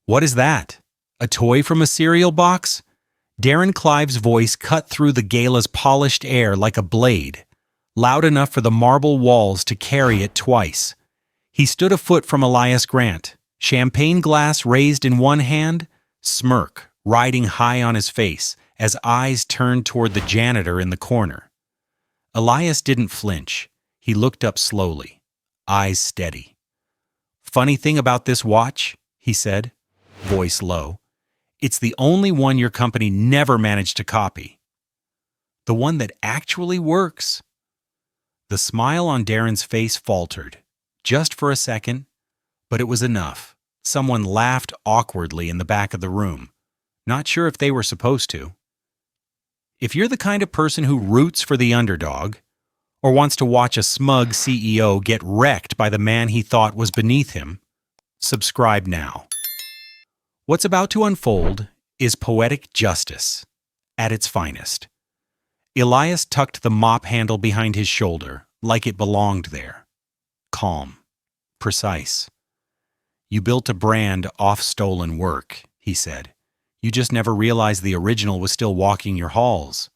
What is that? A toy from a cereal box? Darren Clive's voice cut through the gala's polished air like a blade, loud enough for the marble walls to carry it twice. He stood a foot from Elias Grant, champagne glass raised in one hand, smirk riding high on his face as eyes turned toward the janitor in the corner. Elias didn't flinch. He looked up slowly, eyes steady. "Funny thing about this watch," he said, voice low. "It's the only one your company never managed to copy. The one that actually works." The smile on Darren's face faltered, just for a second, but it was enough. Someone laughed awkwardly in the back of the room, not sure if they were supposed to. If you're the kind of person who roots for the underdog, or wants to watch a smug CEO get wrecked by the man he thought was beneath him, subscribe now. What's about to unfold is poetic justice at its finest. Elias tucked the mop handle behind his shoulder like it belonged there. Calm, precise. "You built a brand off stolen work," he said. "You just never realized the original was still walking your halls."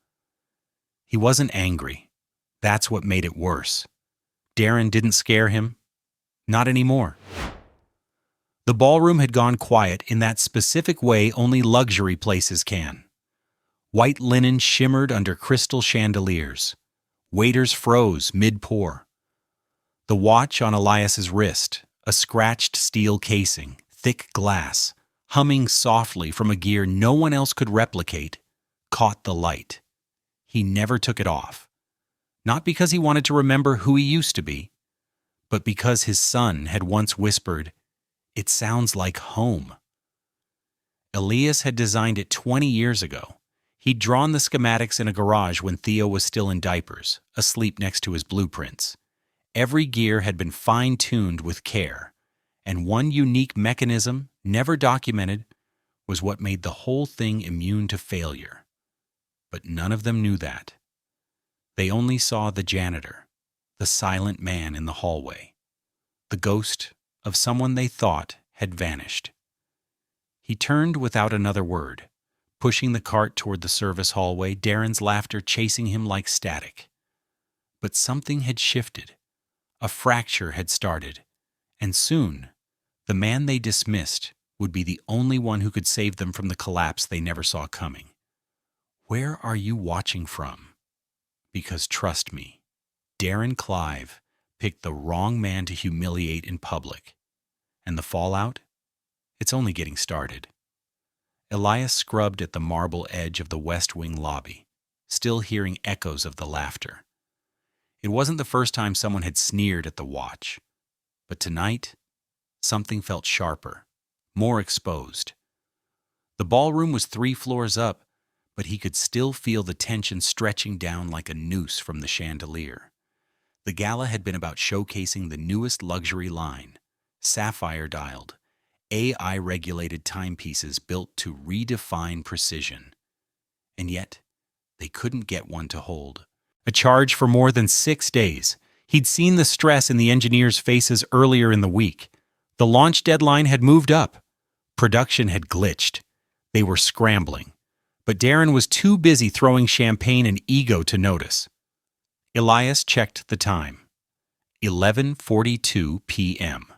He wasn't angry. That's what made it worse. Darren didn't scare him. Not anymore. The ballroom had gone quiet in that specific way only luxury places can. White linen shimmered under crystal chandeliers. Waiters froze mid-pour. The watch on Elias's wrist, a scratched steel casing, thick glass, humming softly from a gear no one else could replicate, caught the light. He never took it off. Not because he wanted to remember who he used to be, but because his son had once whispered, "It sounds like home." Elias had designed it 20 years ago. He'd drawn the schematics in a garage when Theo was still in diapers, asleep next to his blueprints. Every gear had been fine-tuned with care, and one unique mechanism, never documented, was what made the whole thing immune to failure. But none of them knew that. They only saw the janitor, the silent man in the hallway, the ghost of someone they thought had vanished. He turned without another word, pushing the cart toward the service hallway, Darren's laughter chasing him like static. But something had shifted. A fracture had started, and soon, the man they dismissed would be the only one who could save them from the collapse they never saw coming. Where are you watching from? Because trust me, Darren Clive picked the wrong man to humiliate in public. And the fallout? It's only getting started. Elias scrubbed at the marble edge of the West Wing lobby, still hearing echoes of the laughter. It wasn't the first time someone had sneered at the watch. But tonight, something felt sharper, more exposed. The ballroom was 3 floors up, but he could still feel the tension stretching down like a noose from the chandelier. The gala had been about showcasing the newest luxury line, sapphire-dialed, AI-regulated timepieces built to redefine precision. And yet, they couldn't get one to hold. A charge for more than 6 days. He'd seen the stress in the engineers' faces earlier in the week. The launch deadline had moved up. Production had glitched. They were scrambling. But Darren was too busy throwing champagne and ego to notice. Elias checked the time. 11:42 p.m.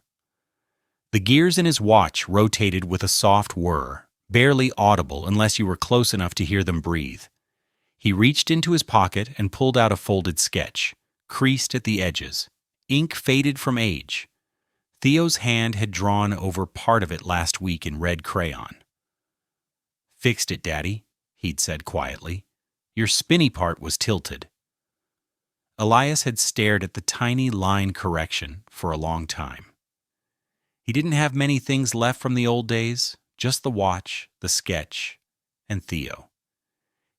The gears in his watch rotated with a soft whir, barely audible unless you were close enough to hear them breathe. He reached into his pocket and pulled out a folded sketch, creased at the edges, ink faded from age. Theo's hand had drawn over part of it last week in red crayon. "Fixed it, Daddy," he'd said quietly. "Your spinny part was tilted." Elias had stared at the tiny line correction for a long time. He didn't have many things left from the old days, just the watch, the sketch, and Theo.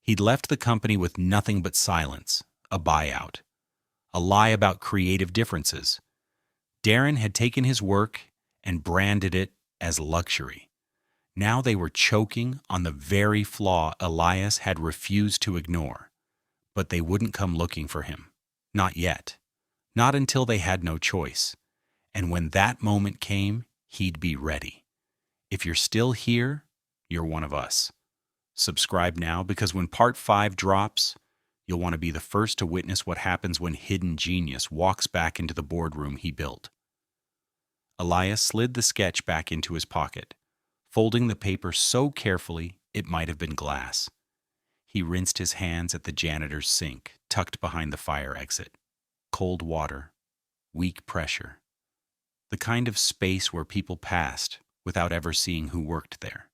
He'd left the company with nothing but silence, a buyout, a lie about creative differences. Darren had taken his work and branded it as luxury. Now they were choking on the very flaw Elias had refused to ignore. But they wouldn't come looking for him. Not yet. Not until they had no choice. And when that moment came, he'd be ready. If you're still here, you're one of us. Subscribe now because when part 5 drops, you'll want to be the first to witness what happens when hidden genius walks back into the boardroom he built. Elias slid the sketch back into his pocket, folding the paper so carefully it might have been glass. He rinsed his hands at the janitor's sink, tucked behind the fire exit. Cold water, weak pressure. The kind of space where people passed without ever seeing who worked there.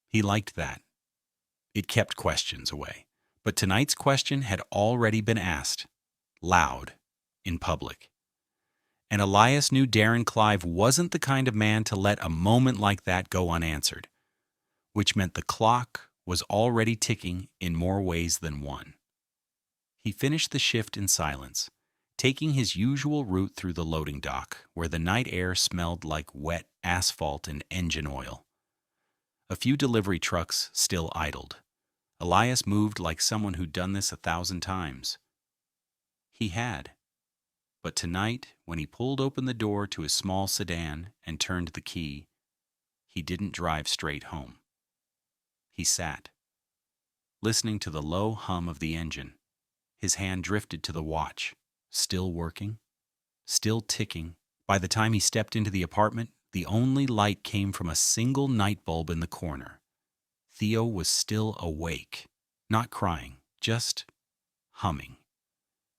He liked that. It kept questions away. But tonight's question had already been asked, loud, in public. And Elias knew Darren Clive wasn't the kind of man to let a moment like that go unanswered, which meant the clock was already ticking in more ways than one. He finished the shift in silence, taking his usual route through the loading dock, where the night air smelled like wet asphalt and engine oil. A few delivery trucks still idled. Elias moved like someone who'd done this 1,000 times. He had. But tonight, when he pulled open the door to his small sedan and turned the key, he didn't drive straight home. He sat, listening to the low hum of the engine. His hand drifted to the watch, still working, still ticking. By the time he stepped into the apartment, the only light came from a single night bulb in the corner. Theo was still awake, not crying, just humming.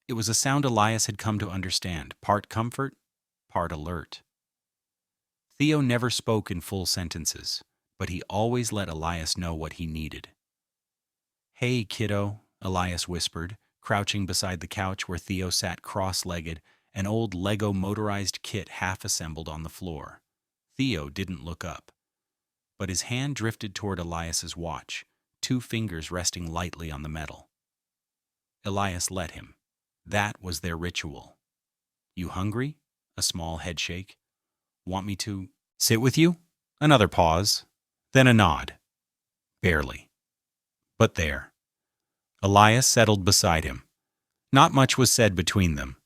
It was a sound Elias had come to understand, part comfort, part alert. Theo never spoke in full sentences, but he always let Elias know what he needed. "Hey, kiddo," Elias whispered, crouching beside the couch where Theo sat cross-legged, an old Lego motorized kit half-assembled on the floor. Theo didn't look up, but his hand drifted toward Elias's watch, 2 fingers resting lightly on the metal. Elias let him. That was their ritual. "You hungry?" A small headshake. "Want me to sit with you?" Another pause, then a nod. Barely. But there. Elias settled beside him. Not much was said between them,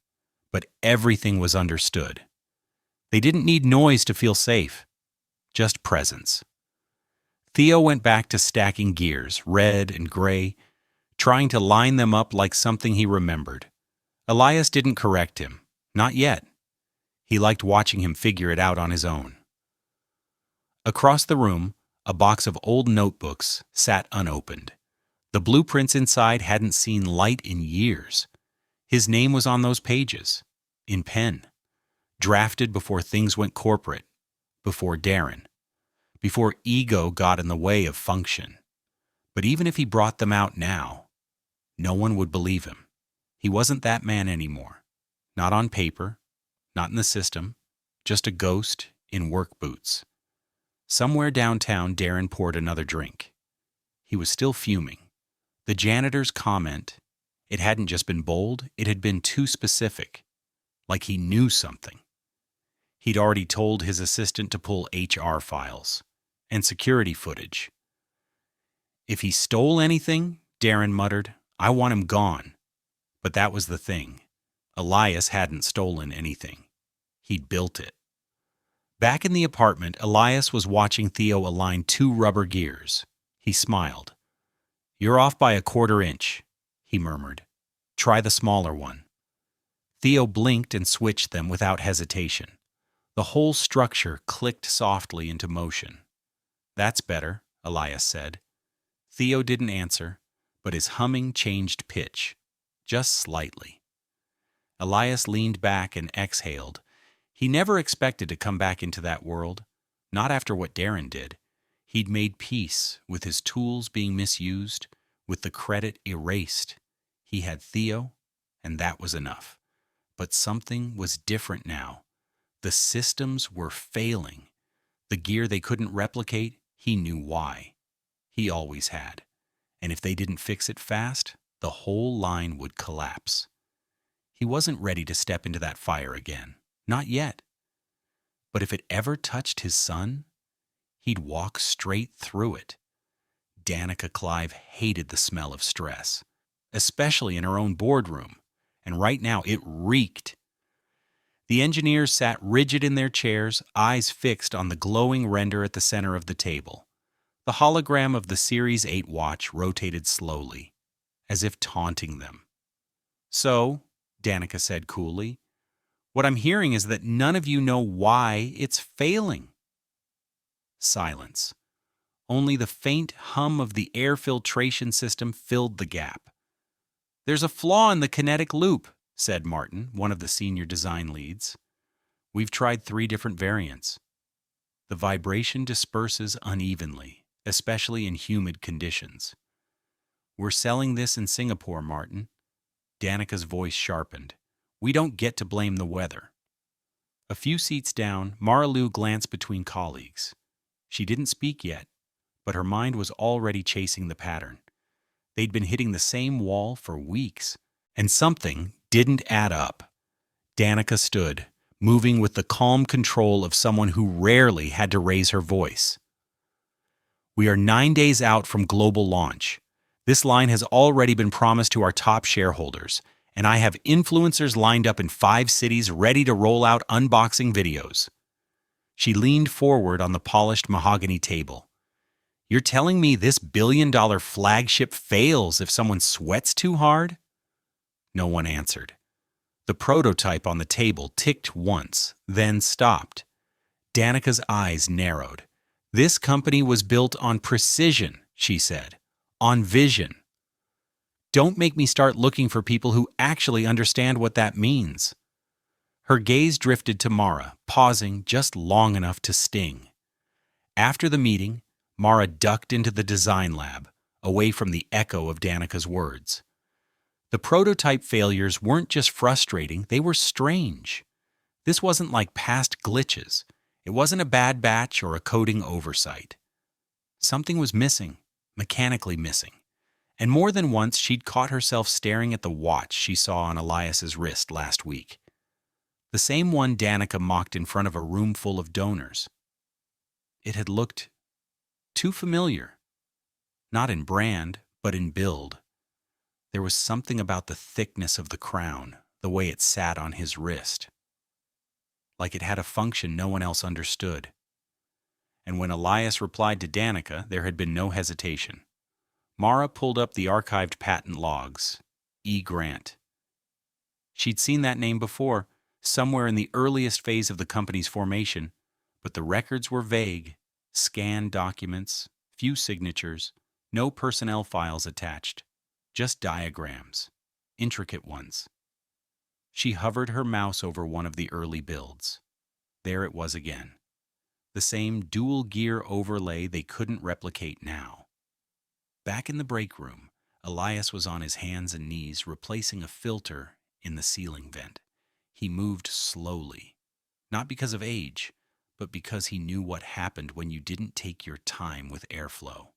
but everything was understood. They didn't need noise to feel safe, just presence. Theo went back to stacking gears, red and gray, trying to line them up like something he remembered. Elias didn't correct him, not yet. He liked watching him figure it out on his own. Across the room, a box of old notebooks sat unopened. The blueprints inside hadn't seen light in years. His name was on those pages, in pen, drafted before things went corporate, before Darren, before ego got in the way of function. But even if he brought them out now, no one would believe him. He wasn't that man anymore. Not on paper, not in the system, just a ghost in work boots. Somewhere downtown, Darren poured another drink. He was still fuming. The janitor's comment, it hadn't just been bold, it had been too specific, like he knew something. He'd already told his assistant to pull HR files and security footage. "If he stole anything," Darren muttered, "I want him gone." But that was the thing. Elias hadn't stolen anything. He'd built it. Back in the apartment, Elias was watching Theo align 2 rubber gears. He smiled. "You're off by a 1/4 inch," he murmured. "Try the smaller one." Theo blinked and switched them without hesitation. The whole structure clicked softly into motion. "That's better," Elias said. Theo didn't answer, but his humming changed pitch, just slightly. Elias leaned back and exhaled. He never expected to come back into that world, not after what Darren did. He'd made peace with his tools being misused, with the credit erased. He had Theo, and that was enough. But something was different now. The systems were failing. The gear they couldn't replicate, he knew why. He always had. And if they didn't fix it fast, the whole line would collapse. He wasn't ready to step into that fire again. Not yet. But if it ever touched his son, he'd walk straight through it. Danica Clive hated the smell of stress, especially in her own boardroom, and right now it reeked. The engineers sat rigid in their chairs, eyes fixed on the glowing render at the center of the table. The hologram of the Series 8 watch rotated slowly, as if taunting them. "So," Danica said coolly, "what I'm hearing is that none of you know why it's failing." Silence. Only the faint hum of the air filtration system filled the gap. "There's a flaw in the kinetic loop," said Martin, one of the senior design leads. "We've tried 3 different variants. The vibration disperses unevenly, especially in humid conditions. We're selling this in Singapore, Martin." Danica's voice sharpened. "We don't get to blame the weather." A few seats down, Marilu glanced between colleagues. She didn't speak yet, but her mind was already chasing the pattern. They'd been hitting the same wall for weeks, and something didn't add up. Danica stood, moving with the calm control of someone who rarely had to raise her voice. "We are 9 days out from global launch. This line has already been promised to our top shareholders, and I have influencers lined up in 5 cities ready to roll out unboxing videos." She leaned forward on the polished mahogany table. "You're telling me this billion-dollar flagship fails if someone sweats too hard?" No one answered. The prototype on the table ticked once, then stopped. Danica's eyes narrowed. "This company was built on precision," she said. "On vision. Don't make me start looking for people who actually understand what that means." Her gaze drifted to Mara, pausing just long enough to sting. After the meeting, Mara ducked into the design lab, away from the echo of Danica's words. The prototype failures weren't just frustrating, they were strange. This wasn't like past glitches. It wasn't a bad batch or a coding oversight. Something was missing, mechanically missing. And more than once, she'd caught herself staring at the watch she saw on Elias's wrist last week. The same one Danica mocked in front of a room full of donors. It had looked too familiar. Not in brand, but in build. There was something about the thickness of the crown, the way it sat on his wrist. Like it had a function no one else understood. And when Elias replied to Danica, there had been no hesitation. Mara pulled up the archived patent logs. E. Grant. She'd seen that name before, somewhere in the earliest phase of the company's formation, but the records were vague. Scanned documents, few signatures, no personnel files attached. Just diagrams, intricate ones. She hovered her mouse over one of the early builds. There it was again. The same dual-gear overlay they couldn't replicate now. Back in the break room, Elias was on his hands and knees replacing a filter in the ceiling vent. He moved slowly, not because of age, but because he knew what happened when you didn't take your time with airflow.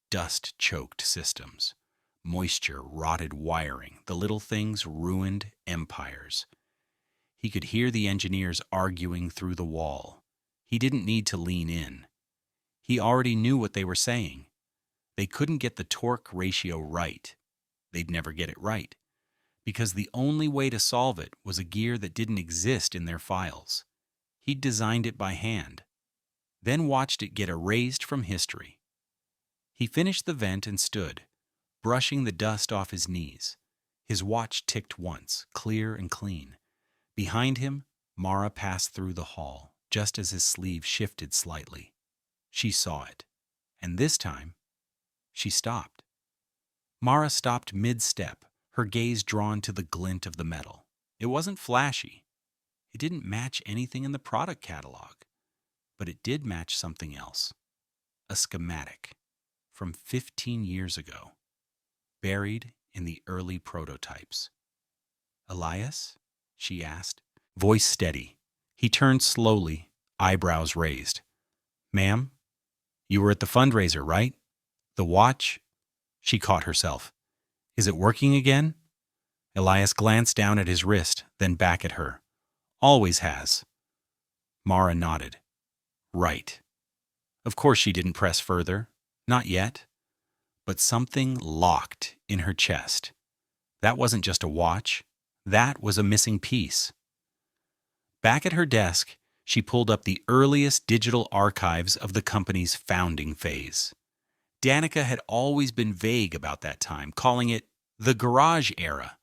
Dust-choked systems. Moisture rotted wiring. The little things ruined empires. He could hear the engineers arguing through the wall. He didn't need to lean in. He already knew what they were saying. They couldn't get the torque ratio right. They'd never get it right, because the only way to solve it was a gear that didn't exist in their files. He'd designed it by hand, then watched it get erased from history. He finished the vent and stood, brushing the dust off his knees. His watch ticked once, clear and clean. Behind him, Mara passed through the hall, just as his sleeve shifted slightly. She saw it, and this time, she stopped. Mara stopped mid-step, her gaze drawn to the glint of the metal. It wasn't flashy. It didn't match anything in the product catalog, but it did match something else. A schematic from 15 years ago, buried in the early prototypes. "Elias?" she asked, voice steady. He turned slowly, eyebrows raised. "Ma'am, you were at the fundraiser, right? The watch?" She caught herself. "Is it working again?" Elias glanced down at his wrist, then back at her. "Always has." Mara nodded. "Right." Of course she didn't press further. Not yet. But something locked in her chest. That wasn't just a watch. That was a missing piece. Back at her desk, she pulled up the earliest digital archives of the company's founding phase. Danica had always been vague about that time, calling it the garage era,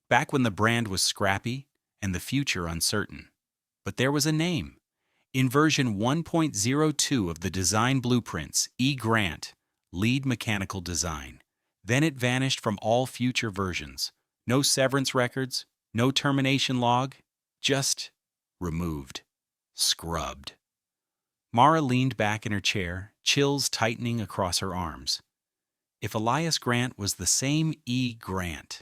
back when the brand was scrappy and the future uncertain. But there was a name. In version 1.02 of the design blueprints, E. Grant, lead mechanical design. Then it vanished from all future versions. No severance records, no termination log, just removed, scrubbed. Mara leaned back in her chair, chills tightening across her arms. If Elias Grant was the same E. Grant,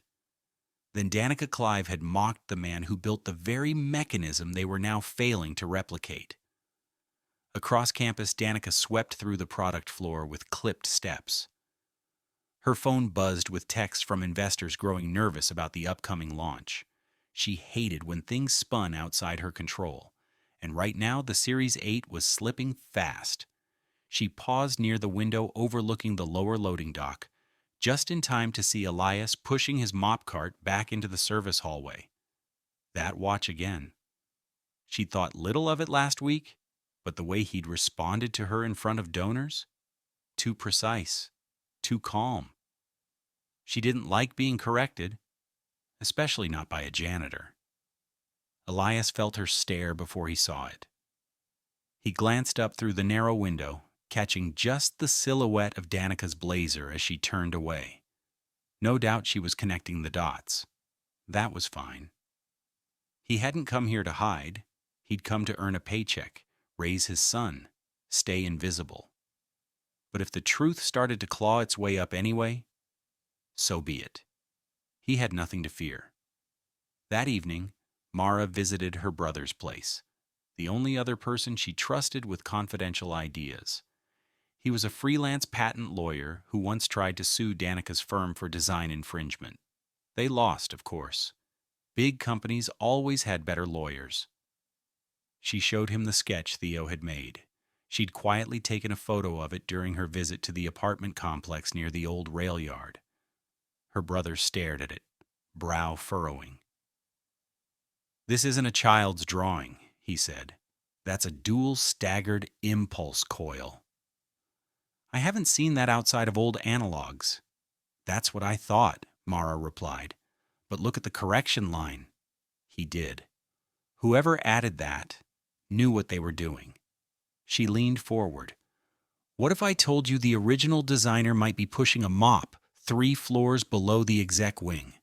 then Danica Clive had mocked the man who built the very mechanism they were now failing to replicate. Across campus, Danica swept through the product floor with clipped steps. Her phone buzzed with texts from investors growing nervous about the upcoming launch. She hated when things spun outside her control, and right now the Series 8 was slipping fast. She paused near the window overlooking the lower loading dock, just in time to see Elias pushing his mop cart back into the service hallway. That watch again. She'd thought little of it last week, but the way he'd responded to her in front of donors? Too precise, too calm. She didn't like being corrected, especially not by a janitor. Elias felt her stare before he saw it. He glanced up through the narrow window, catching just the silhouette of Danica's blazer as she turned away. No doubt she was connecting the dots. That was fine. He hadn't come here to hide. He'd come to earn a paycheck, raise his son, stay invisible. But if the truth started to claw its way up anyway, so be it. He had nothing to fear. That evening, Mara visited her brother's place, the only other person she trusted with confidential ideas. He was a freelance patent lawyer who once tried to sue Danica's firm for design infringement. They lost, of course. Big companies always had better lawyers. She showed him the sketch Theo had made. She'd quietly taken a photo of it during her visit to the apartment complex near the old rail yard. Her brother stared at it, brow furrowing. "This isn't a child's drawing," he said. "That's a dual staggered impulse coil." "I haven't seen that outside of old analogs." "That's what I thought," Mara replied. "But look at the correction line." He did. Whoever added that knew what they were doing. She leaned forward. "What if I told you the original designer might be pushing a mop 3 floors below the exec wing?"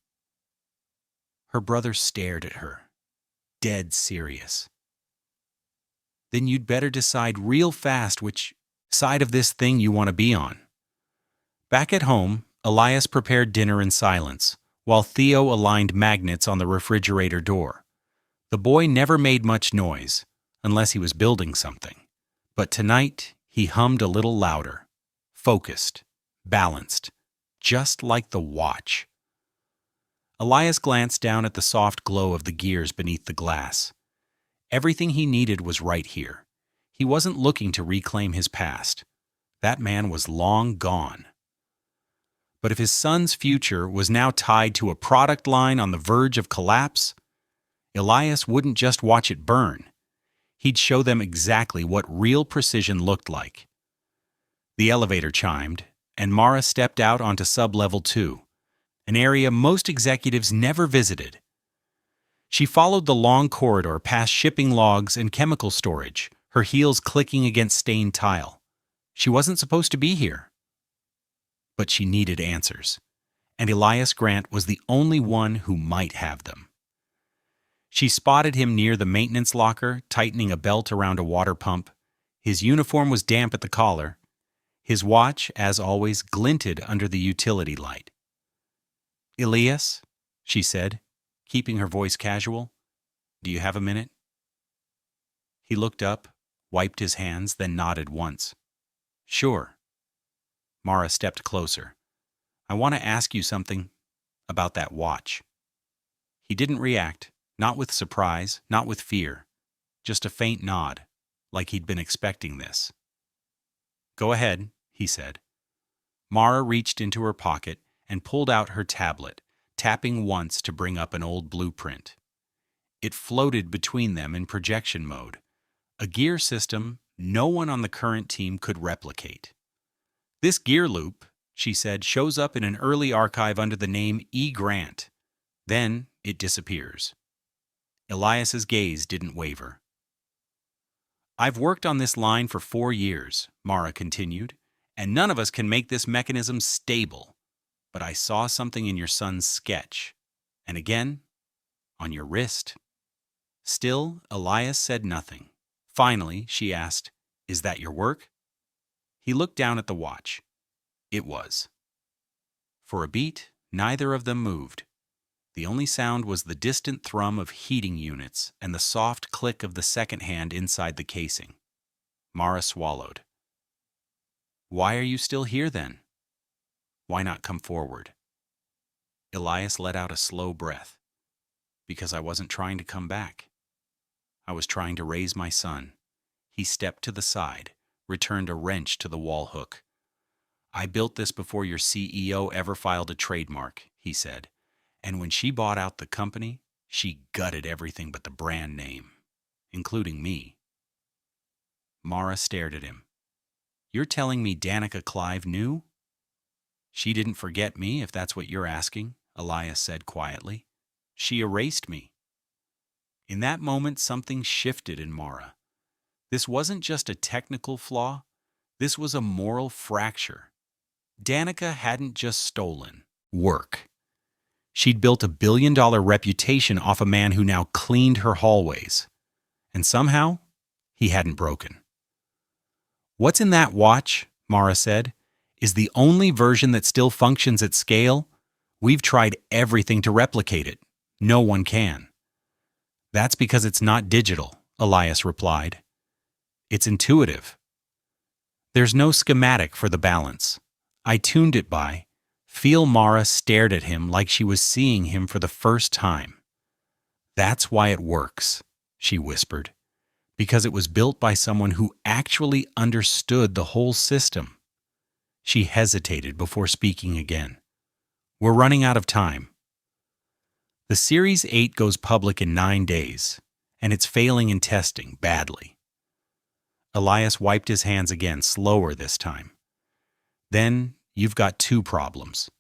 Her brother stared at her, dead serious. "Then you'd better decide real fast which side of this thing you want to be on." Back at home, Elias prepared dinner in silence, while Theo aligned magnets on the refrigerator door. The boy never made much noise, unless he was building something. But tonight, he hummed a little louder, focused, balanced, just like the watch. Elias glanced down at the soft glow of the gears beneath the glass. Everything he needed was right here. He wasn't looking to reclaim his past. That man was long gone. But if his son's future was now tied to a product line on the verge of collapse, Elias wouldn't just watch it burn. He'd show them exactly what real precision looked like. The elevator chimed, and Mara stepped out onto sub-level 2, an area most executives never visited. She followed the long corridor past shipping logs and chemical storage, her heels clicking against stained tile. She wasn't supposed to be here. But she needed answers, and Elias Grant was the only one who might have them. She spotted him near the maintenance locker, tightening a belt around a water pump. His uniform was damp at the collar. His watch, as always, glinted under the utility light. "Elias," she said, keeping her voice casual, "do you have a minute?" He looked up, wiped his hands, then nodded once. "Sure." Mara stepped closer. "I want to ask you something about that watch." He didn't react, not with surprise, not with fear, just a faint nod, like he'd been expecting this. "Go ahead," he said. Mara reached into her pocket and pulled out her tablet, tapping once to bring up an old blueprint. It floated between them in projection mode, a gear system no one on the current team could replicate. This gear loop, she said, shows up in an early archive under the name E. Grant. Then it disappears. Elias's gaze didn't waver. I've worked on this line for 4 years, Mara continued, and none of us can make this mechanism stable. But I saw something in your son's sketch. And again, on your wrist. Still, Elias said nothing. Finally, she asked, "Is that your work?" He looked down at the watch. It was. For a beat, neither of them moved. The only sound was the distant thrum of heating units and the soft click of the second hand inside the casing. Mara swallowed. "Why are you still here, then? Why not come forward?" Elias let out a slow breath. "Because I wasn't trying to come back. I was trying to raise my son." He stepped to the side, returned a wrench to the wall hook. "I built this before your CEO ever filed a trademark," he said. "And when she bought out the company, she gutted everything but the brand name, including me." Mara stared at him. "You're telling me Danica Clive knew?" "She didn't forget me, if that's what you're asking," Elias said quietly. "She erased me." In that moment, something shifted in Mara. This wasn't just a technical flaw. This was a moral fracture. Danica hadn't just stolen work. She'd built a billion-dollar reputation off a man who now cleaned her hallways. And somehow, he hadn't broken. "What's in that watch," Mara said, "is the only version that still functions at scale. We've tried everything to replicate it. No one can." "That's because it's not digital," Elias replied. "It's intuitive. There's no schematic for the balance. I tuned it by." Mara stared at him like she was seeing him for the first time. "That's why it works," she whispered. "Because it was built by someone who actually understood the whole system." She hesitated before speaking again. "We're running out of time." The Series 8 goes public in 9 days, and it's failing in testing badly. Elias wiped his hands again, slower this time. "Then you've got 2 problems."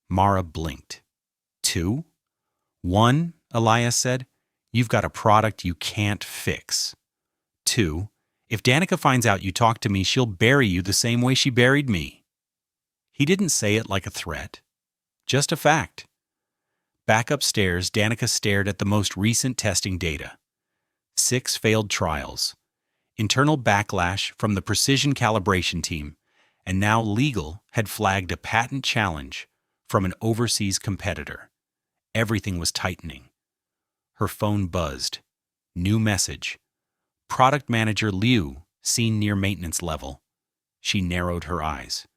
Mara blinked. "2? 1, Elias said, "you've got a product you can't fix. 2, if Danica finds out you talked to me, she'll bury you the same way she buried me." He didn't say it like a threat, just a fact. Back upstairs, Danica stared at the most recent testing data. 6 failed trials, internal backlash from the precision calibration team, and now legal had flagged a patent challenge from an overseas competitor. Everything was tightening. Her phone buzzed. New message. Product manager Liu, seen near maintenance level. She narrowed her eyes.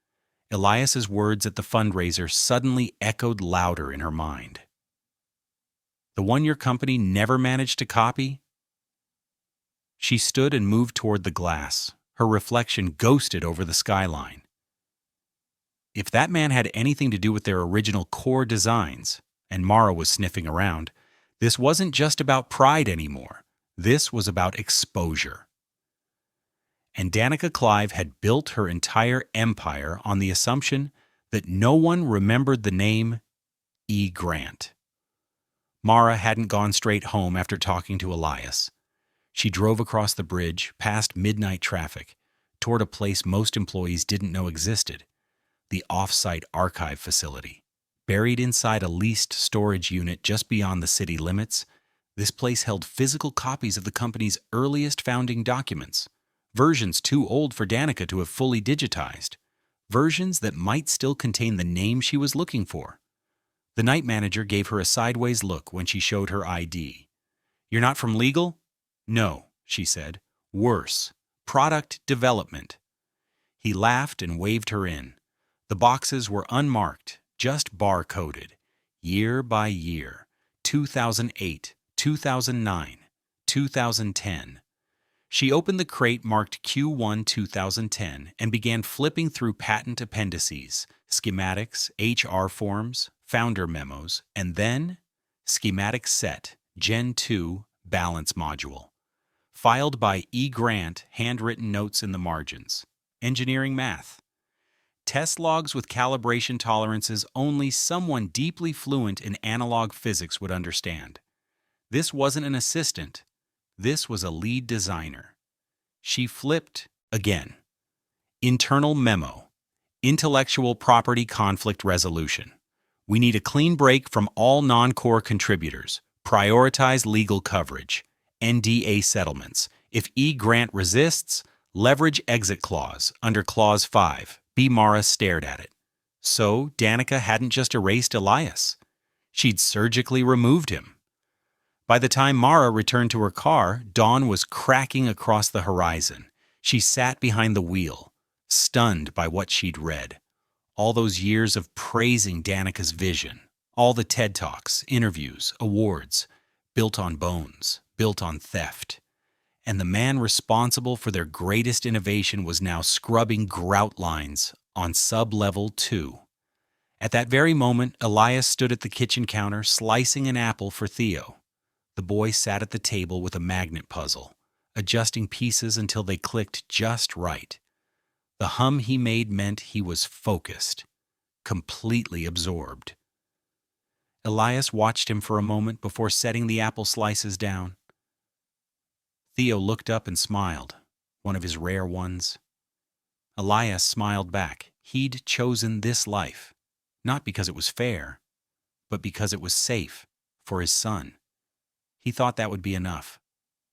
Elias's words at the fundraiser suddenly echoed louder in her mind. "The one your company never managed to copy?" She stood and moved toward the glass. Her reflection ghosted over the skyline. If that man had anything to do with their original core designs, and Mara was sniffing around, this wasn't just about pride anymore. This was about exposure. And Danica Clive had built her entire empire on the assumption that no one remembered the name E. Grant. Mara hadn't gone straight home after talking to Elias. She drove across the bridge, past midnight traffic, toward a place most employees didn't know existed, the off-site archive facility. Buried inside a leased storage unit just beyond the city limits, this place held physical copies of the company's earliest founding documents, versions too old for Danica to have fully digitized, versions that might still contain the name she was looking for. The night manager gave her a sideways look when she showed her ID. "You're not from legal?" "No," she said. "Worse. Product development." He laughed and waved her in. The boxes were unmarked, just bar-coded. Year by year. 2008, 2009, 2010. She opened the crate marked Q1 2010 and began flipping through patent appendices, schematics, HR forms, founder memos, and then schematic set Gen 2 Balance Module. Filed by E. Grant, handwritten notes in the margins. Engineering math. Test logs with calibration tolerances only someone deeply fluent in analog physics would understand. This wasn't an assistant. This was a lead designer. She flipped again. Internal memo. Intellectual property conflict resolution. We need a clean break from all non-core contributors. Prioritize legal coverage. NDA settlements. If E. Grant resists, leverage exit clause under Clause 5. B. Mara stared at it. So Danica hadn't just erased Elias. She'd surgically removed him. By the time Mara returned to her car, dawn was cracking across the horizon. She sat behind the wheel, stunned by what she'd read. All those years of praising Danica's vision, all the TED Talks, interviews, awards, built on bones, built on theft. And the man responsible for their greatest innovation was now scrubbing grout lines on sub-level 2. At that very moment, Elias stood at the kitchen counter slicing an apple for Theo. The boy sat at the table with a magnet puzzle, adjusting pieces until they clicked just right. The hum he made meant he was focused, completely absorbed. Elias watched him for a moment before setting the apple slices down. Theo looked up and smiled, one of his rare ones. Elias smiled back. He'd chosen this life, not because it was fair, but because it was safe for his son. He thought that would be enough.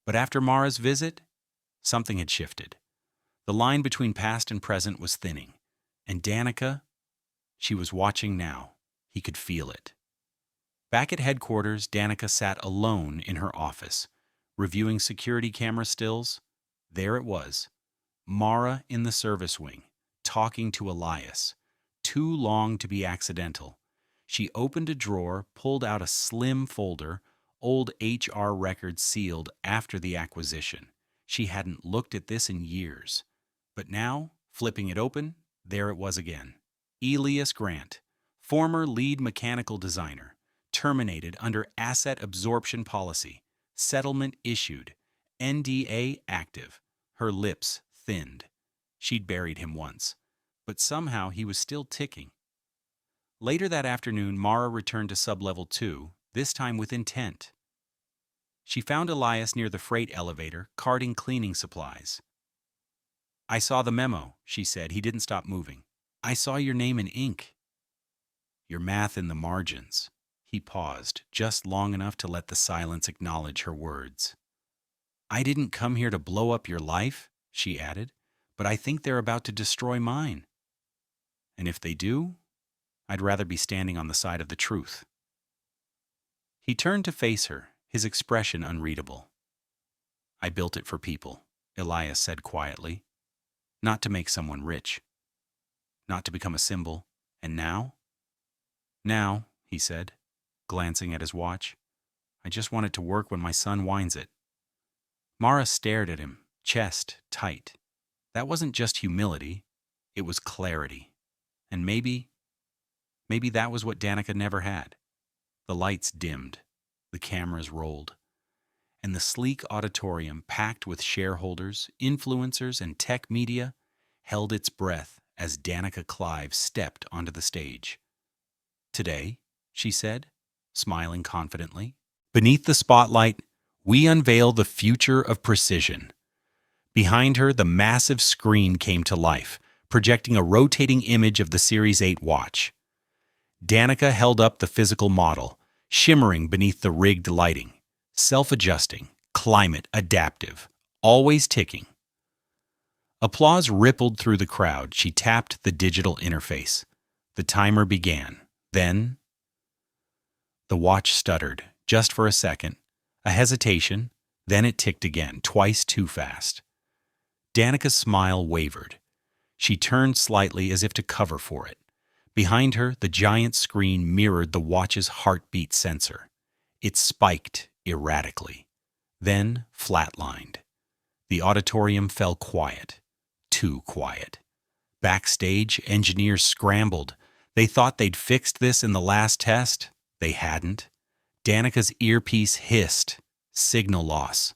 But after Mara's visit, something had shifted. The line between past and present was thinning. And Danica, she was watching now. He could feel it. Back at headquarters, Danica sat alone in her office, reviewing security camera stills. There it was. Mara in the service wing, talking to Elias. Too long to be accidental. She opened a drawer, pulled out a slim folder, old HR records sealed after the acquisition. She hadn't looked at this in years. But now, flipping it open, there it was again. Elias Grant, former lead mechanical designer, terminated under asset absorption policy, settlement issued, NDA active. Her lips thinned. She'd buried him once, but somehow he was still ticking. Later that afternoon, Mara returned to Sublevel 2, this time with intent. She found Elias near the freight elevator, carting cleaning supplies. "I saw the memo," she said. "He didn't stop moving. I saw your name in ink." "Your math in the margins." He paused, just long enough to let the silence acknowledge her words. "I didn't come here to blow up your life," she added, "but I think they're about to destroy mine. And if they do, I'd rather be standing on the side of the truth." He turned to face her, his expression unreadable. "I built it for people," Elias said quietly. "Not to make someone rich. Not to become a symbol. And now?" "Now," he said, glancing at his watch, "I just want it to work when my son winds it." Mara stared at him, chest tight. That wasn't just humility. It was clarity. And maybe that was what Danica never had. The lights dimmed. The cameras rolled. And the sleek auditorium, packed with shareholders, influencers, and tech media, held its breath as Danica Clive stepped onto the stage. "Today," she said, smiling confidently, "beneath the spotlight, we unveil the future of precision." Behind her, the massive screen came to life, projecting a rotating image of the Series 8 watch. Danica held up the physical model, shimmering beneath the rigged lighting, self-adjusting, climate adaptive, always ticking. Applause rippled through the crowd. She tapped the digital interface. The timer began. Then the watch stuttered, just for a second, a hesitation, then it ticked again, twice too fast. Danica's smile wavered. She turned slightly as if to cover for it. Behind her, the giant screen mirrored the watch's heartbeat sensor. It spiked erratically, then flatlined. The auditorium fell quiet, too quiet. Backstage, engineers scrambled. They thought they'd fixed this in the last test. They hadn't. Danica's earpiece hissed. Signal loss.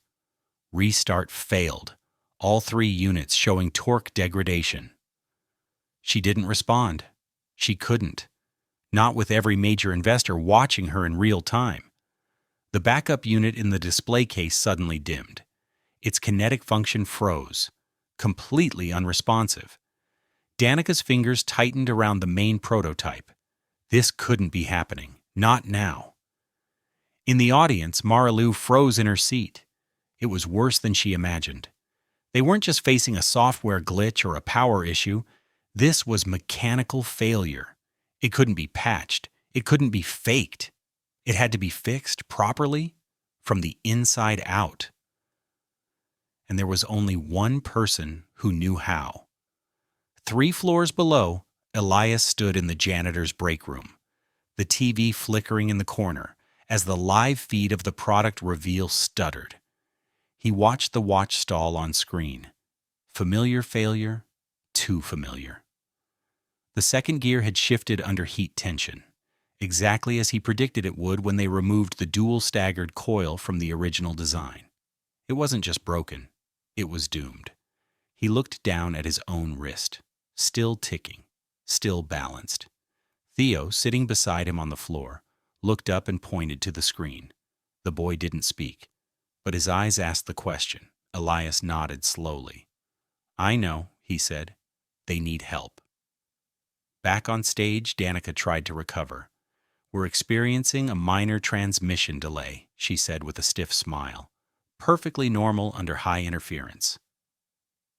Restart failed. All 3 units showing torque degradation. She didn't respond. She couldn't. Not with every major investor watching her in real time. The backup unit in the display case suddenly dimmed. Its kinetic function froze. Completely unresponsive. Danica's fingers tightened around the main prototype. This couldn't be happening. Not now. In the audience, Mara-Lou froze in her seat. It was worse than she imagined. They weren't just facing a software glitch or a power issue. This was mechanical failure. It couldn't be patched. It couldn't be faked. It had to be fixed properly from the inside out. And there was only one person who knew how. 3 floors below, Elias stood in the janitor's break room, the TV flickering in the corner as the live feed of the product reveal stuttered. He watched the watch stall on screen. Familiar failure, too familiar. The second gear had shifted under heat tension, exactly as he predicted it would when they removed the dual staggered coil from the original design. It wasn't just broken, it was doomed. He looked down at his own wrist, still ticking, still balanced. Theo, sitting beside him on the floor, looked up and pointed to the screen. The boy didn't speak, but his eyes asked the question. Elias nodded slowly. "I know," he said. "They need help." Back on stage, Danica tried to recover. "We're experiencing a minor transmission delay," she said with a stiff smile. "Perfectly normal under high interference."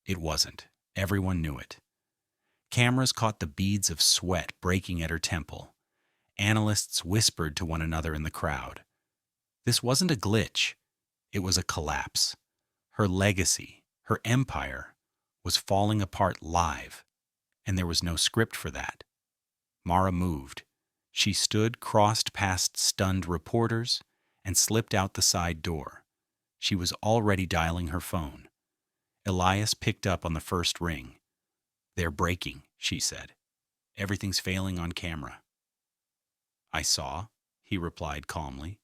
It wasn't. Everyone knew it. Cameras caught the beads of sweat breaking at her temple. Analysts whispered to one another in the crowd. This wasn't a glitch. It was a collapse. Her legacy, her empire, was falling apart live, and there was no script for that. Mara moved. She stood crossed past stunned reporters and slipped out the side door. She was already dialing her phone. Elias picked up on the first ring. "They're breaking," she said. "Everything's failing on camera." "I saw," he replied calmly.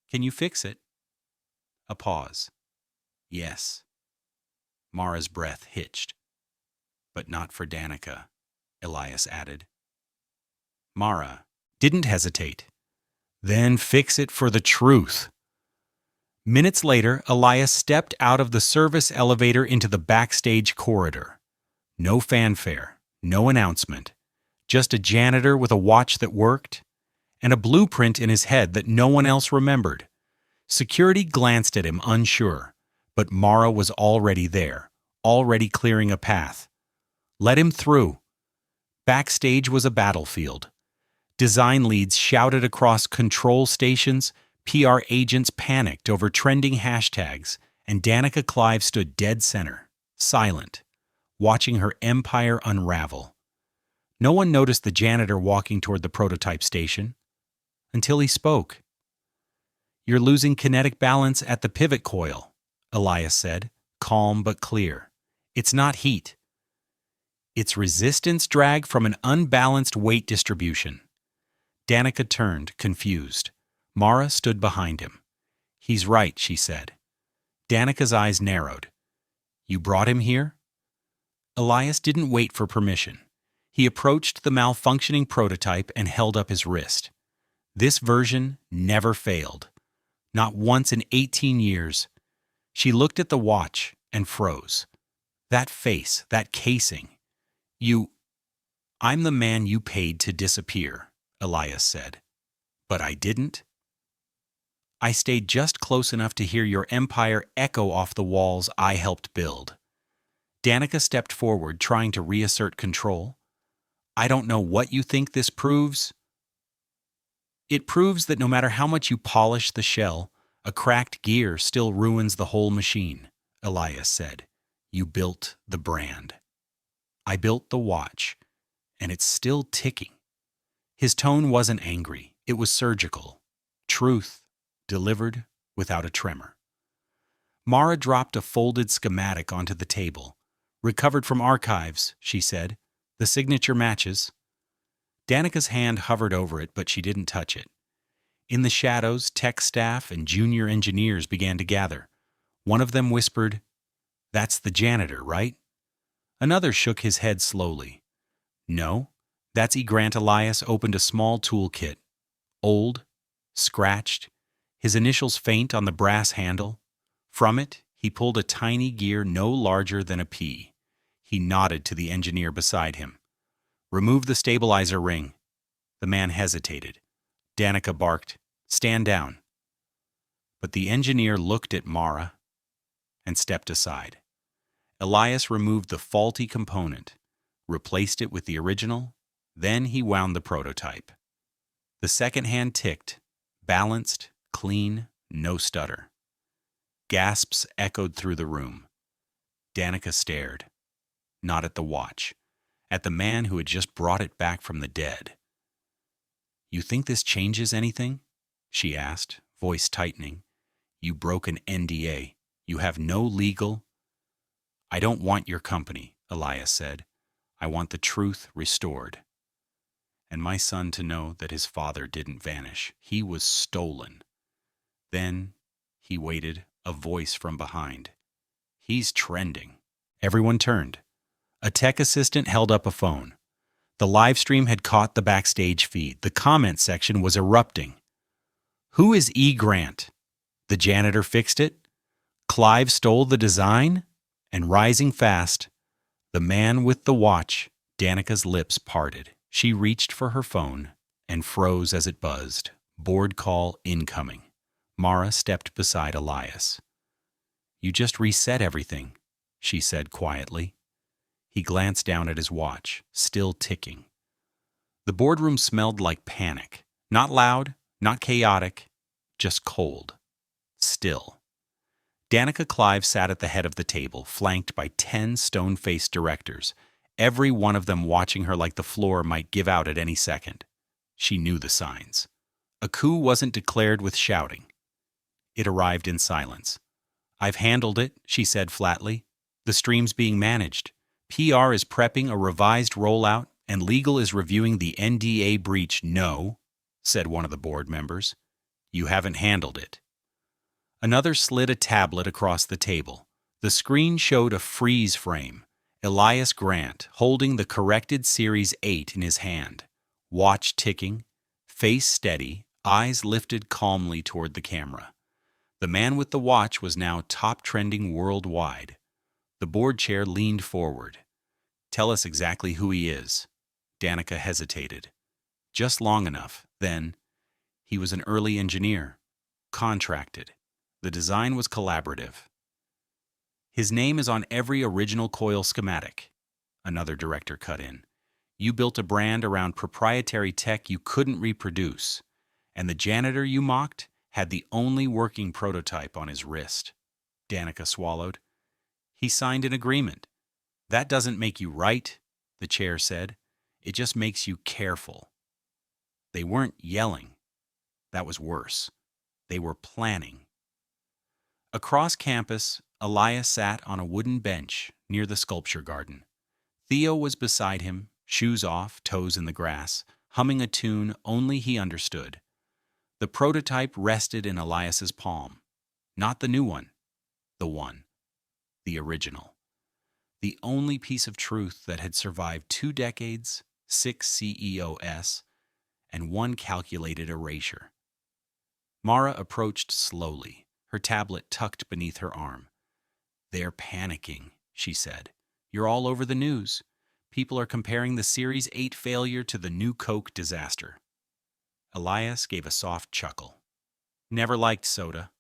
"Can you fix it?" A pause. "Yes." Mara's breath hitched. "But not for Danica," Elias added. Mara didn't hesitate. "Then fix it for the truth." Minutes later, Elias stepped out of the service elevator into the backstage corridor. No fanfare, no announcement, just a janitor with a watch that worked, and a blueprint in his head that no one else remembered. Security glanced at him unsure, but Mara was already there, already clearing a path. Let him through. Backstage was a battlefield. Design leads shouted across control stations, PR agents panicked over trending hashtags, and Danica Clive stood dead center, silent, watching her empire unravel. No one noticed the janitor walking toward the prototype station, until he spoke. "You're losing kinetic balance at the pivot coil," Elias said, calm but clear. "It's not heat. It's resistance drag from an unbalanced weight distribution." Danica turned, confused. Mara stood behind him. "He's right," she said. Danica's eyes narrowed. "You brought him here?" Elias didn't wait for permission. He approached the malfunctioning prototype and held up his wrist. This version never failed. Not once in 18 years. She looked at the watch and froze. That face, that casing. "I'm the man you paid to disappear," Elias said. "But I didn't. I stayed just close enough to hear your empire echo off the walls I helped build." Danica stepped forward, trying to reassert control. "I don't know what you think this proves." "It proves that no matter how much you polish the shell, a cracked gear still ruins the whole machine," Elias said. "You built the brand. I built the watch, and it's still ticking." His tone wasn't angry. It was surgical. Truth, delivered without a tremor. Mara dropped a folded schematic onto the table. "Recovered from archives," she said. "The signature matches." Danica's hand hovered over it, but she didn't touch it. In the shadows, tech staff and junior engineers began to gather. One of them whispered, "That's the janitor, right?" Another shook his head slowly. "No, that's E. Grant." Elias opened a small toolkit. Old, scratched, his initials faint on the brass handle. From it, he pulled a tiny gear no larger than a pea. He nodded to the engineer beside him. "Remove the stabilizer ring." The man hesitated. Danica barked, "Stand down." But the engineer looked at Mara and stepped aside. Elias removed the faulty component, replaced it with the original, then he wound the prototype. The second hand ticked, balanced, clean, no stutter. Gasps echoed through the room. Danica stared, not at the watch, at the man who had just brought it back from the dead. "You think this changes anything?" she asked, voice tightening. "You broke an NDA. You have no legal—" "I don't want your company," Elias said. "I want the truth restored. And my son to know that his father didn't vanish. He was stolen." Then he waited, a voice from behind. "He's trending." Everyone turned. A tech assistant held up a phone. The live stream had caught the backstage feed. The comment section was erupting. "Who is E. Grant? The janitor fixed it? Clive stole the design?" And rising fast, the man with the watch. Danica's lips parted. She reached for her phone and froze as it buzzed. Board call incoming. Mara stepped beside Elias. "You just reset everything," she said quietly. He glanced down at his watch, still ticking. The boardroom smelled like panic. Not loud, not chaotic, just cold. Still. Danica Clive sat at the head of the table, flanked by 10 stone-faced directors, every one of them watching her like the floor might give out at any second. She knew the signs. A coup wasn't declared with shouting. It arrived in silence. "I've handled it," she said flatly. "The stream's being managed. PR is prepping a revised rollout, and legal is reviewing the NDA breach." "No," said one of the board members. "You haven't handled it." Another slid a tablet across the table. The screen showed a freeze frame. Elias Grant holding the corrected Series 8 in his hand. Watch ticking, face steady, eyes lifted calmly toward the camera. The man with the watch was now top trending worldwide. The board chair leaned forward. "Tell us exactly who he is." Danica hesitated. Just long enough. Then, "He was an early engineer. Contracted. The design was collaborative. His name is on every original coil schematic." Another director cut in. "You built a brand around proprietary tech you couldn't reproduce. And the janitor you mocked had the only working prototype on his wrist." Danica swallowed. "He signed an agreement." "That doesn't make you right," the chair said. "It just makes you careful." They weren't yelling. That was worse. They were planning. Across campus, Elias sat on a wooden bench near the sculpture garden. Theo was beside him, shoes off, toes in the grass, humming a tune only he understood. The prototype rested in Elias's palm. Not the new one. The original. The only piece of truth that had survived 2 decades, 6 CEOs, and 1 calculated erasure. Mara approached slowly, her tablet tucked beneath her arm. "They're panicking," she said. "You're all over the news. People are comparing the Series 8 failure to the new Coke disaster." Elias gave a soft chuckle. "Never liked soda."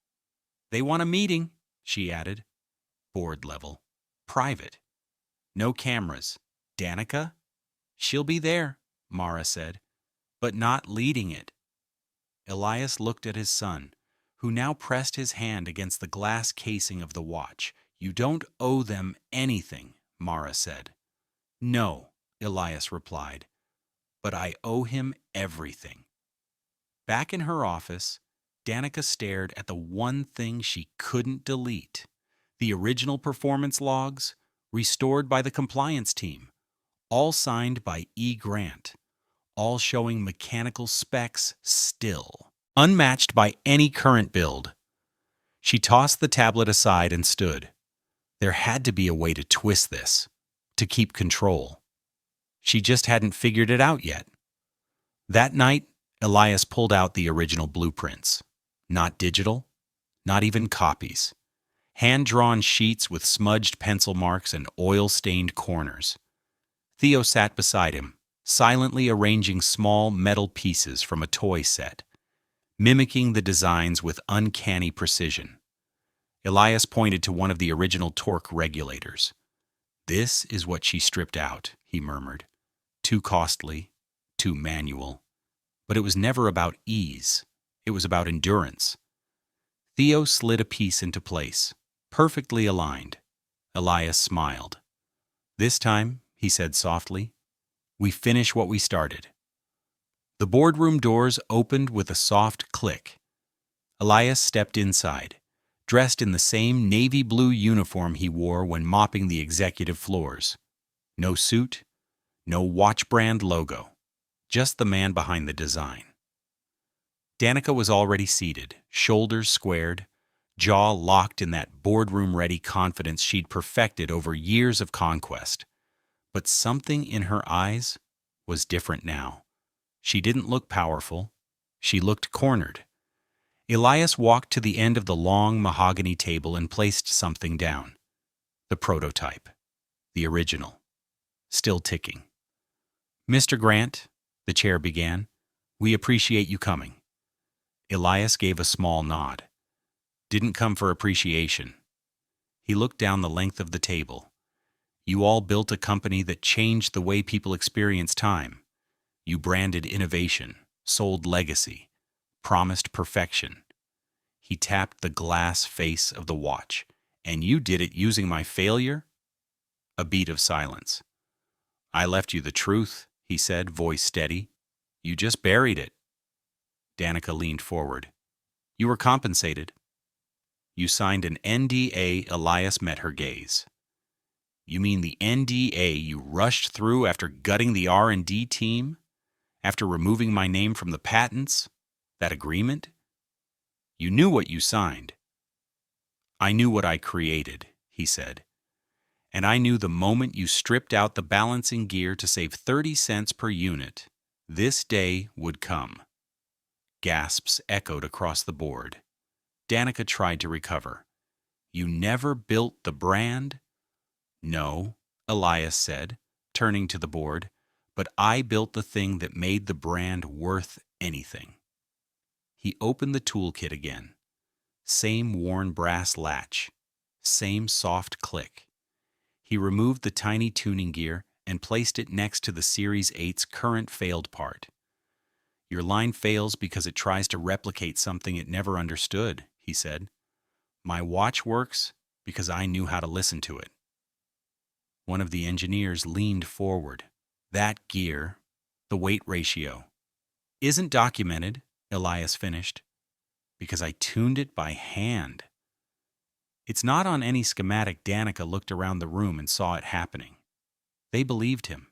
"They want a meeting," she added. "Board level. Private. No cameras. Danica?" "She'll be there," Mara said, "but not leading it." Elias looked at his son, who now pressed his hand against the glass casing of the watch. "You don't owe them anything," Mara said. "No," Elias replied, "but I owe him everything." Back in her office, Danica stared at the one thing she couldn't delete. The original performance logs, restored by the compliance team, all signed by E. Grant, all showing mechanical specs still. unmatched by any current build. She tossed the tablet aside and stood. There had to be a way to twist this, to keep control. She just hadn't figured it out yet. That night, Elias pulled out the original blueprints. Not digital, not even copies. Hand-drawn sheets with smudged pencil marks and oil-stained corners. Theo sat beside him, silently arranging small metal pieces from a toy set, mimicking the designs with uncanny precision. Elias pointed to one of the original torque regulators. "This is what she stripped out," he murmured. "Too costly, too manual." But it was never about ease. It was about endurance. Theo slid a piece into place, perfectly aligned. Elias smiled. "This time," he said softly, "we finish what we started." The boardroom doors opened with a soft click. Elias stepped inside, dressed in the same navy blue uniform he wore when mopping the executive floors. No suit, no watch brand logo, just the man behind the design. Danica was already seated, shoulders squared, jaw locked in that boardroom-ready confidence she'd perfected over years of conquest. But something in her eyes was different now. She didn't look powerful. She looked cornered. Elias walked to the end of the long mahogany table and placed something down. The prototype. The original. Still ticking. "Mr. Grant," the chair began, "we appreciate you coming." Elias gave a small nod. "Didn't come for appreciation." He looked down the length of the table. "You all built a company that changed the way people experience time. You branded innovation, sold legacy, promised perfection." He tapped the glass face of the watch. "And you did it using my failure?" A beat of silence. "I left you the truth," he said, voice steady. "You just buried it." Danica leaned forward. "You were compensated." "You signed an NDA." Elias met her gaze. "You mean the NDA you rushed through after gutting the R&D team? After removing my name from the patents? That agreement? You knew what you signed." "I knew what I created," he said. "And I knew the moment you stripped out the balancing gear to save 30 cents per unit, this day would come." Gasps echoed across the board. Danica tried to recover. "You never built the brand?" "No," Elias said, turning to the board, "but I built the thing that made the brand worth anything." He opened the toolkit again. Same worn brass latch. Same soft click. He removed the tiny tuning gear and placed it next to the Series 8's current failed part. "Your line fails because it tries to replicate something it never understood," he said. "My watch works because I knew how to listen to it." One of the engineers leaned forward. "That gear, the weight ratio, isn't documented," Elias finished, "because I tuned it by hand. It's not on any schematic." Danica looked around the room and saw it happening. They believed him.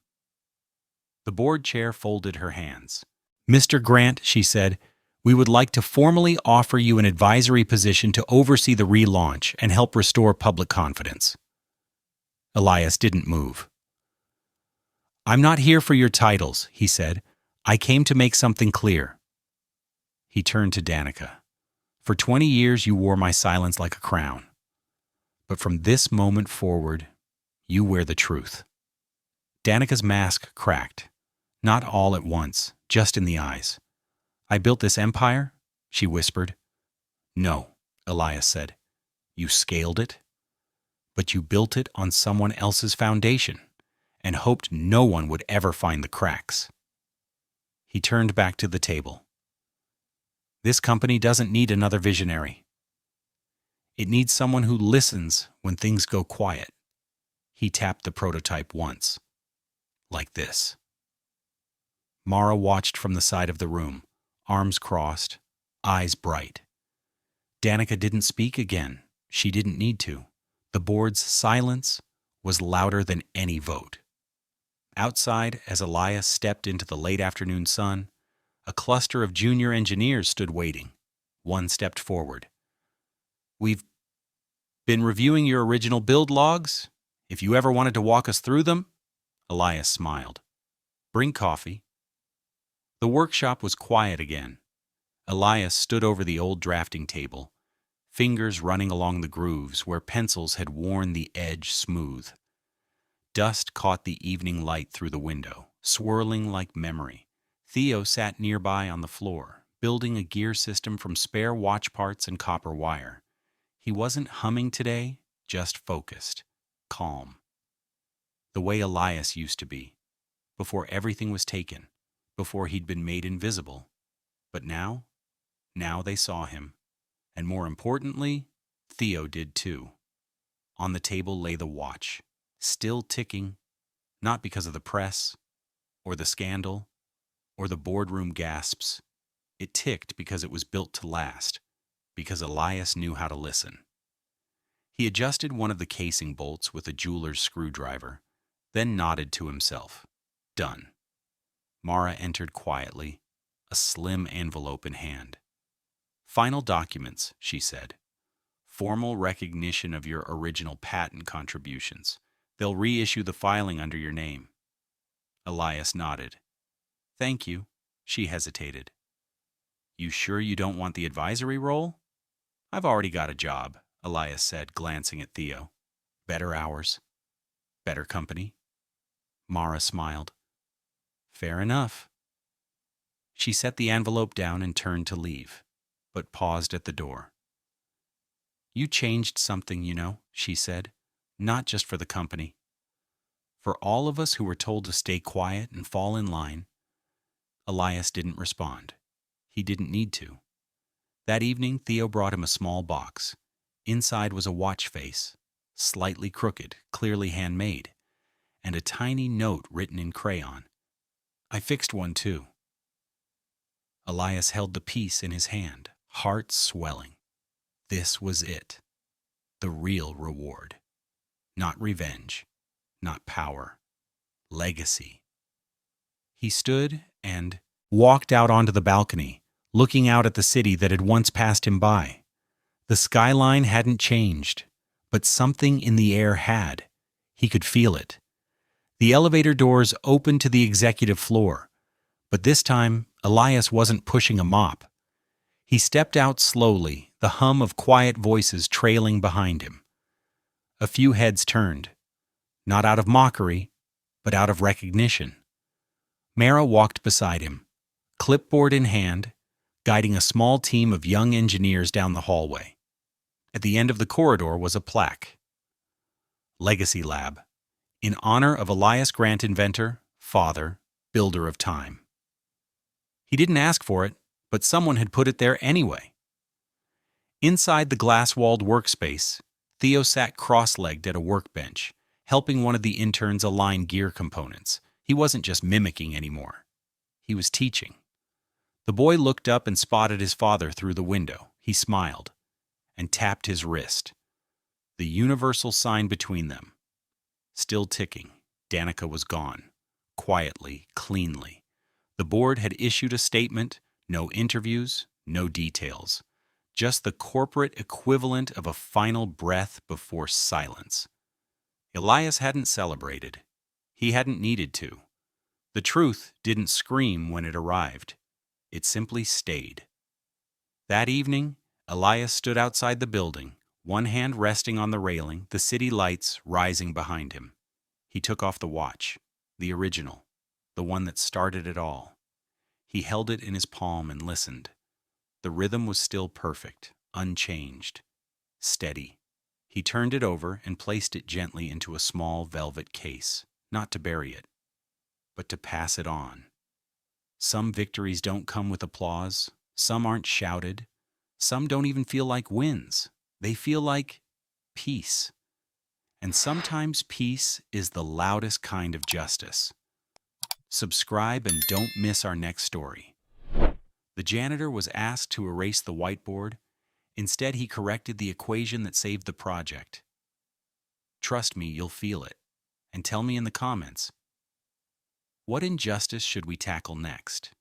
The board chair folded her hands. "Mr. Grant," she said, "we would like to formally offer you an advisory position to oversee the relaunch and help restore public confidence." Elias didn't move. "I'm not here for your titles," he said. "I came to make something clear." He turned to Danica. "For 20 years you wore my silence like a crown. But from this moment forward, you wear the truth." Danica's mask cracked. Not all at once, just in the eyes. "I built this empire?" she whispered. "No," Elias said. "You scaled it, but you built it on someone else's foundation and hoped no one would ever find the cracks." He turned back to the table. "This company doesn't need another visionary. It needs someone who listens when things go quiet." He tapped the prototype once. "Like this." Mara watched from the side of the room, arms crossed, eyes bright. Danica didn't speak again. She didn't need to. The board's silence was louder than any vote. Outside, as Elias stepped into the late afternoon sun, A cluster of junior engineers stood waiting. One stepped forward. "We've been reviewing your original build logs. If you ever wanted to walk us through them." Elias smiled. "Bring coffee." The workshop was quiet again. Elias stood over the old drafting table, fingers running along the grooves where pencils had worn the edge smooth. Dust caught the evening light through the window, swirling like memory. Theo sat nearby on the floor, building a gear system from spare watch parts and copper wire. He wasn't humming today, just focused, calm. The way Elias used to be, before everything was taken, before he'd been made invisible. But now they saw him. And more importantly, Theo did too. On the table lay the watch, still ticking, not because of the press, or the scandal, or the boardroom gasps. It ticked because it was built to last, because Elias knew how to listen. He adjusted one of the casing bolts with a jeweler's screwdriver, then nodded to himself. Done. Mara entered quietly, a slim envelope in hand. "Final documents," she said. "Formal recognition of your original patent contributions. They'll reissue the filing under your name." Elias nodded. "Thank you." She hesitated. "You sure you don't want the advisory role?" "I've already got a job," Elias said, glancing at Theo. "Better hours. Better company." Mara smiled. "Fair enough." She set the envelope down and turned to leave, but paused at the door. "You changed something, you know," she said, "not just for the company. For all of us who were told to stay quiet and fall in line." Elias didn't respond. He didn't need to. That evening, Theo brought him a small box. Inside was a watch face, slightly crooked, clearly handmade, and a tiny note written in crayon. "I fixed one too." Elias held the piece in his hand, heart swelling. This was it. The real reward. Not revenge, not power. Legacy. He stood and walked out onto the balcony, looking out at the city that had once passed him by. The skyline hadn't changed, but something in the air had. He could feel it. The elevator doors opened to the executive floor, but this time Elias wasn't pushing a mop. He stepped out slowly, the hum of quiet voices trailing behind him. A few heads turned, not out of mockery, but out of recognition. Mara walked beside him, clipboard in hand, guiding a small team of young engineers down the hallway. At the end of the corridor was a plaque. Legacy Lab, in honor of Elias Grant inventor, father, builder of time. He didn't ask for it, but someone had put it there anyway. Inside the glass-walled workspace, Theo sat cross-legged at a workbench, helping one of the interns align gear components. He wasn't just mimicking anymore. He was teaching. The boy looked up and spotted his father through the window. He smiled and tapped his wrist. The universal sign between them. Still ticking, Danica was gone. Quietly, cleanly. The board had issued a statement, no interviews, no details. Just the corporate equivalent of a final breath before silence. Elias hadn't celebrated. He hadn't needed to. The truth didn't scream when it arrived. It simply stayed. That evening, Elias stood outside the building, one hand resting on the railing, the city lights rising behind him. He took off the watch, the original, the one that started it all. He held it in his palm and listened. The rhythm was still perfect, unchanged, steady. He turned it over and placed it gently into a small velvet case, not to bury it, but to pass it on. Some victories don't come with applause, some aren't shouted, some don't even feel like wins. They feel like peace. And sometimes peace is the loudest kind of justice. Subscribe and don't miss our next story. The janitor was asked to erase the whiteboard. Instead, he corrected the equation that saved the project. Trust me, you'll feel it. And tell me in the comments, what injustice should we tackle next?